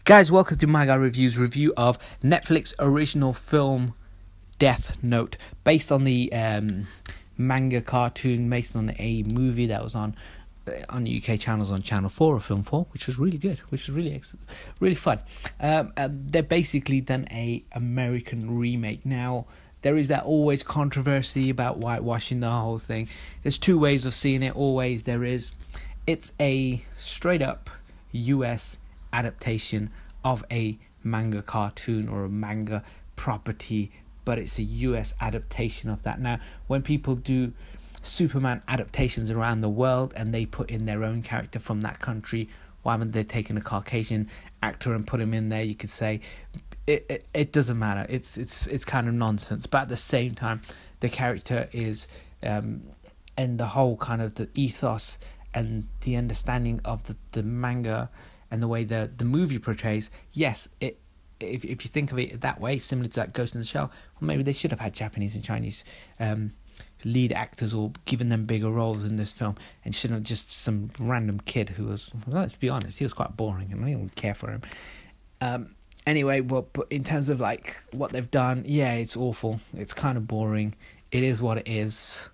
Guys, welcome to MyGuy Reviews review of Netflix original film Death Note, based on the manga cartoon, based on a movie that was on UK channels, on Channel 4 or Film 4, which was really good, which was really fun. They've basically done a American remake. Now, there is that always controversy about whitewashing the whole thing. There's two ways of seeing it, always there is. It's a straight up US adaptation of a manga cartoon or a manga property, but it's a US adaptation of that. Now, when people do Superman adaptations around the world and they put in their own character from that country, why haven't they taken a Caucasian actor and put him in there? You could say it doesn't matter. It's kind of nonsense, but at the same time, the character is and the whole kind of the ethos and the understanding of the manga and the way the movie portrays, yes, if you think of it that way, similar to that Ghost in the Shell, well, maybe they should have had Japanese and Chinese lead actors, or given them bigger roles in this film, and shouldn't have just some random kid who was, well, let's be honest, he was quite boring and I didn't care for him. Anyway, well, but in terms of like what they've done, yeah, it's awful. It's kind of boring. It is what it is.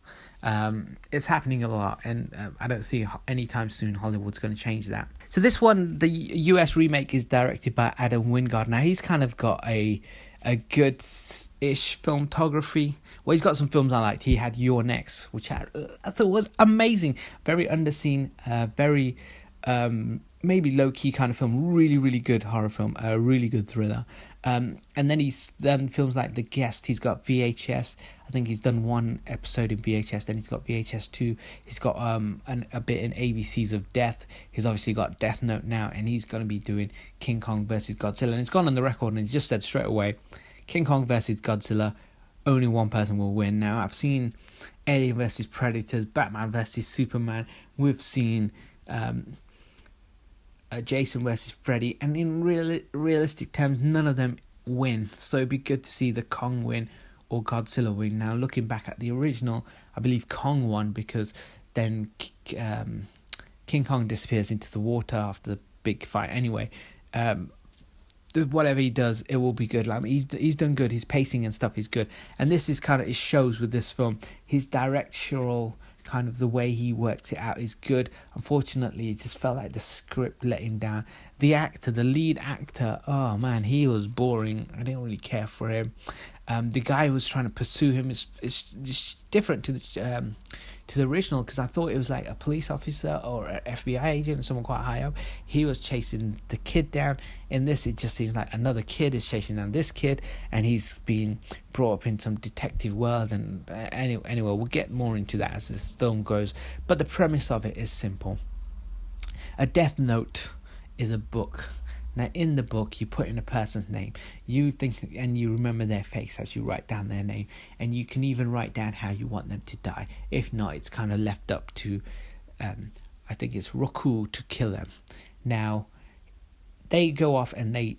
It's happening a lot, and I don't see anytime soon Hollywood's going to change that. So this one, the US remake, is directed by Adam Wingard. Now, he's kind of got a good-ish filmography. Well, he's got some films I liked. He had Your Next, which I thought was amazing. Very underseen, very maybe low-key kind of film. Really, really good horror film. A really good thriller. And then he's done films like The Guest. He's got VHS. I think he's done one episode in VHS. Then he's got VHS 2. He's got a bit in ABCs of Death. He's obviously got Death Note now, and he's going to be doing King Kong versus Godzilla. And it's gone on the record, and he's just said straight away, King Kong versus Godzilla, only one person will win. Now, I've seen Alien versus Predators, Batman versus Superman. We've seen Jason versus Freddy, and in realistic terms, none of them win. So it'd be good to see the Kong win or Godzilla win. Now, looking back at the original, I believe Kong won, because then King Kong disappears into the water after the big fight. Anyway, whatever he does, it will be good. Like, he's done good. His pacing and stuff is good, and this is kind of, it shows with this film. His directorial kind of the way he works it out is good. Unfortunately, it just felt like the script let him down. The lead actor, oh man, he was boring. I didn't really care for him. The guy who was trying to pursue him is just different to the original, because I thought it was like a police officer or an FBI agent or someone quite high up. He was chasing the kid down. In this, it just seems like another kid is chasing down this kid, and he's being brought up in some detective world. And anyway, we'll get more into that as the film goes. But the premise of it is simple. A Death Note is a book. Now, in the book, you put in a person's name. You think and you remember their face as you write down their name. And you can even write down how you want them to die. If not, it's kind of left up to, I think it's Roku to kill them. Now, they go off and they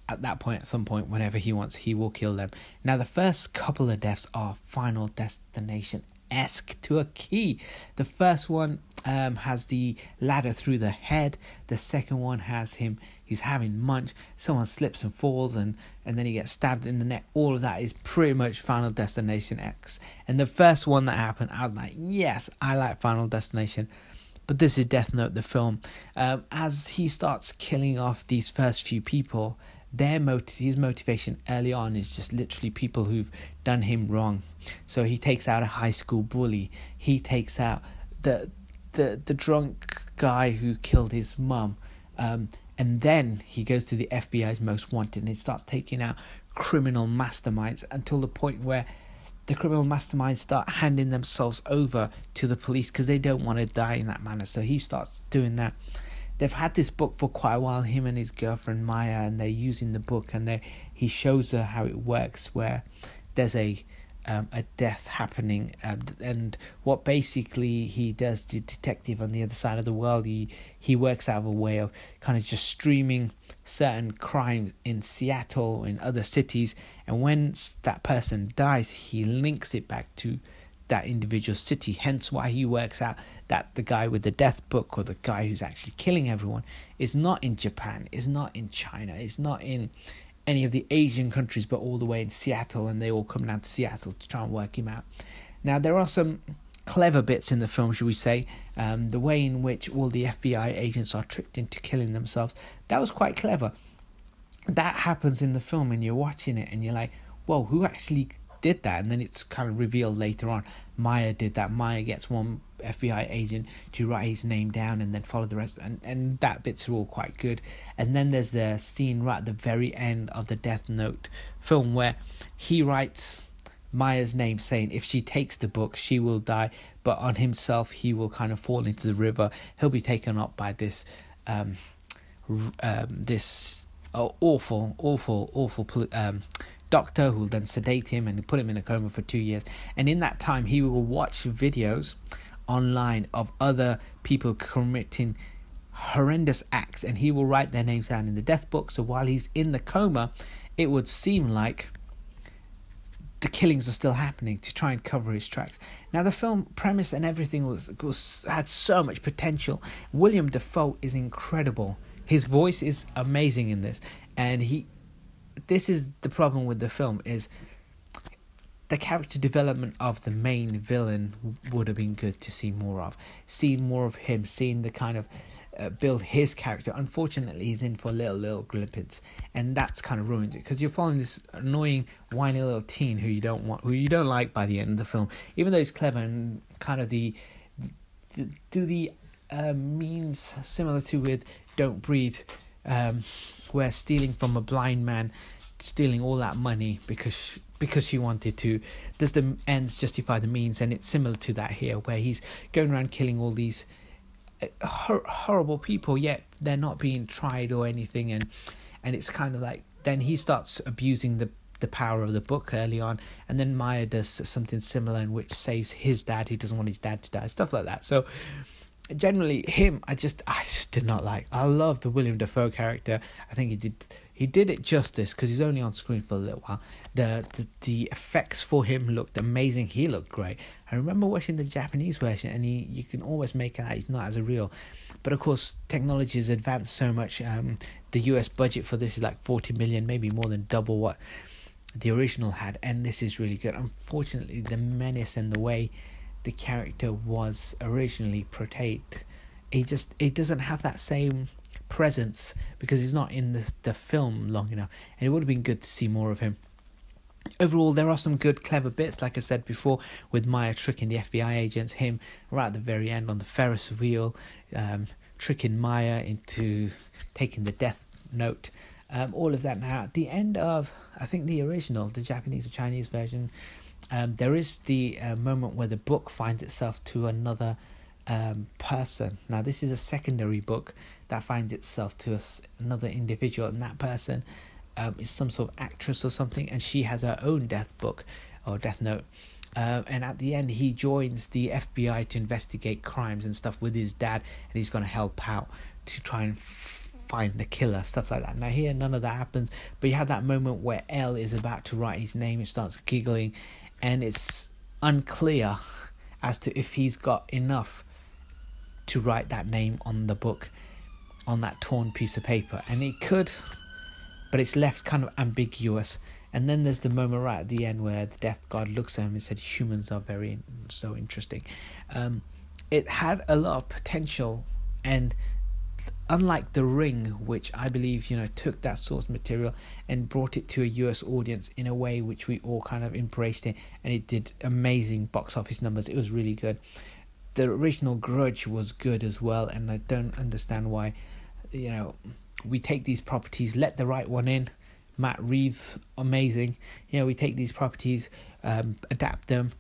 at that point, at some point, whenever he wants, he will kill them. Now, the first couple of deaths are Final Destination-esque to a key. The first one has the ladder through the head. The second one has he's having munch. Someone slips and falls, and then he gets stabbed in the neck. All of that is pretty much Final Destination X. And the first one that happened, I was like, yes, I like Final Destination. But this is Death Note, the film. As he starts killing off these first few people, his motivation early on is just literally people who've done him wrong. So he takes out a high school bully. He takes out the drunk guy who killed his mum. And then he goes to the FBI's Most Wanted, and he starts taking out criminal masterminds until the point where the criminal masterminds start handing themselves over to the police because they don't want to die in that manner. So he starts doing that. They've had this book for quite a while, him and his girlfriend Maya, and they're using the book, and he shows her how it works, where there's a death happening, and what basically he does, the detective on the other side of the world, he works out of a way of kind of just streaming certain crimes in Seattle or in other cities, and when that person dies, he links it back to that individual city, hence why he works out that the guy with the death book, or the guy who's actually killing everyone, is not in Japan, is not in China, is not in any of the Asian countries, but all the way in Seattle, and they all come down to Seattle to try and work him out. Now, there are some clever bits in the film, should we say. The way in which all the FBI agents are tricked into killing themselves, that was quite clever. That happens in the film, and you're watching it and you're like, whoa, who actually did that? And then it's kind of revealed later on, Maya did that. Maya gets one FBI agent to write his name down and then follow the rest, and that bits are all quite good. And then there's the scene right at the very end of the Death Note film where he writes Maya's name, saying if she takes the book she will die, but on himself he will kind of fall into the river. He'll be taken up by this awful doctor, who will then sedate him and put him in a coma for 2 years. And in that time he will watch videos online of other people committing horrendous acts, and he will write their names down in the death book. So while he's in the coma, it would seem like the killings are still happening, to try and cover his tracks. Now, the film premise and everything had so much potential. Willem Dafoe is incredible. His voice is amazing in this, and this is the problem with the film, is the character development of the main villain would have been good to see more of. Seeing more of him, seeing the kind of build his character. Unfortunately, he's in for little glimpses, and that's kind of ruins it, because you're following this annoying, whiny little teen who you don't like by the end of the film, even though he's clever and kind of the means similar to with Don't Breathe, where stealing from a blind man, stealing all that money because she wanted to. Does the ends justify the means? And it's similar to that here, where he's going around killing all these horrible people, yet they're not being tried or anything, and it's kind of like, then he starts abusing the power of the book early on, and then Maya does something similar in which saves his dad. He doesn't want his dad to die, stuff like that. So generally him, I just did not like. I love the Willem Dafoe character. I think he did it justice, because he's only on screen for a little while. The effects for him looked amazing. He looked great. I remember watching the Japanese version, and you can always make out he's not as real. But of course, technology has advanced so much. The US budget for this is like 40 million, maybe more than double what the original had, and this is really good. Unfortunately, the menace and the way the character was originally portrayed, it doesn't have that same presence, because he's not in the film long enough, and it would have been good to see more of him. Overall, there are some good, clever bits, like I said before, with Maya tricking the FBI agents, him right at the very end on the Ferris wheel, tricking Maya into taking the death note, all of that. Now, at the end of, I think, the original, the Japanese or Chinese version, there is the moment where the book finds itself to another person. Now, this is a secondary book that finds itself to another individual, and that person is some sort of actress or something, and she has her own death book or death note, and at the end he joins the FBI to investigate crimes and stuff with his dad, and he's going to help out to try and find the killer, stuff like that. Now here none of that happens, but you have that moment where L is about to write his name and starts giggling, and it's unclear as to if he's got enough to write that name on the book, on that torn piece of paper, and it could, but it's left kind of ambiguous. And then there's the moment right at the end where the death god looks at him and said, humans are so interesting. It had a lot of potential, and unlike The Ring, which I believe took that source material and brought it to a US audience in a way which we all kind of embraced it, and it did amazing box office numbers. It was really good. The original Grudge was good as well, and I don't understand why we take these properties, let the right one in. Matt Reeves, amazing. We take these properties, adapt them.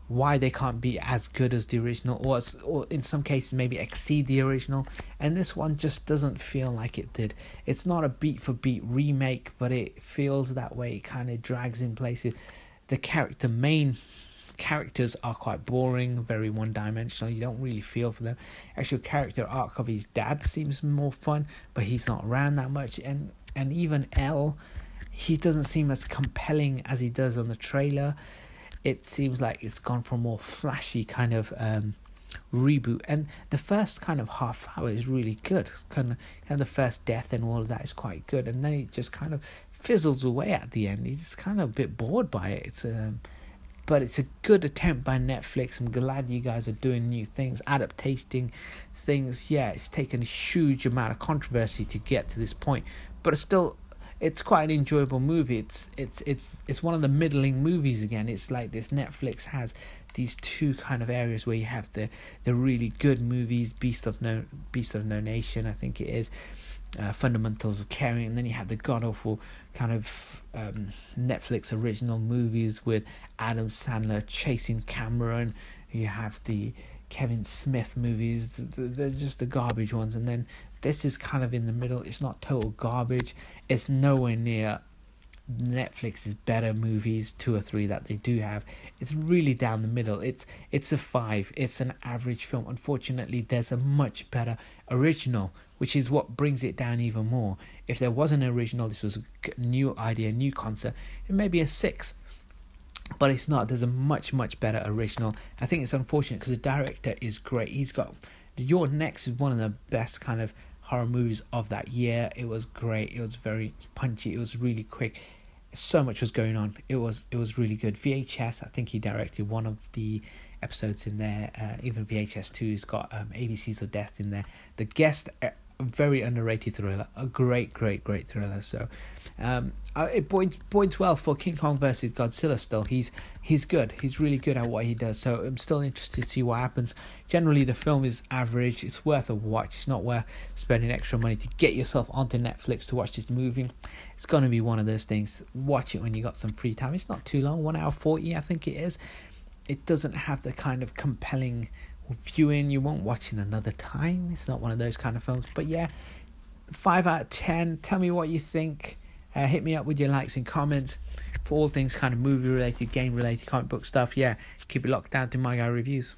Why they can't be as good as the original, or in some cases maybe exceed the original. And this one just doesn't feel like it did. It's not a beat for beat remake, but it feels that way. It kind of drags in places. The main characters are quite boring, very one-dimensional. You don't really feel for them. Actual character arc of his dad seems more fun, but he's not around that much. And even L, he doesn't seem as compelling as he does on the trailer. it seems like it's gone for a more flashy kind of reboot, and the first kind of half hour is really good. Kind of the first death and all of that is quite good, and then it just kind of fizzles away at the end. You're just kind of a bit bored by it. But it's a good attempt by Netflix. I'm glad you guys are doing new things, adapting things. Yeah, it's taken a huge amount of controversy to get to this point, but it's quite an enjoyable movie. It's one of the middling movies again. It's like this Netflix has these two kind of areas where you have the really good movies, Beast of No Nation, I think it is, Fundamentals of Caring, and then you have the god awful kind of Netflix original movies with Adam Sandler chasing Cameron. You have the Kevin Smith movies, they're just the garbage ones, and then this is kind of in the middle. It's not total garbage, it's nowhere near Netflix's better movies, 2 or 3 that they do have. It's really down the middle. It's a 5. It's an average film. Unfortunately, there's a much better original, which is what brings it down even more. If there was an original, this was a new idea, new concept, it may be a 6. But it's not. There's a much better original. I think it's unfortunate because the director is great. He's got Your Next is one of the best kind of horror movies of that year. It was great. It was very punchy. It was really quick. So much was going on. It was really good. VHS, I think he directed one of the episodes in there. Even VHS 2's got ABCs of Death in there. The Guest, a very underrated thriller, a great thriller. So it bodes well for King Kong versus Godzilla. Still, he's good. He's really good at what he does. So I'm still interested to see what happens. Generally, the film is average. It's worth a watch. It's not worth spending extra money to get yourself onto Netflix to watch this movie. It's going to be one of those things. Watch it when you got some free time. It's not too long, 1 hour 40, I think it is. It doesn't have the kind of compelling viewing. You won't watch it another time. It's not one of those kind of films. But yeah, 5 out of 10. Tell me what you think. Hit me up with your likes and comments for all things kind of movie related, game related, comic book stuff. Yeah, keep it locked down to MyGuy Reviews.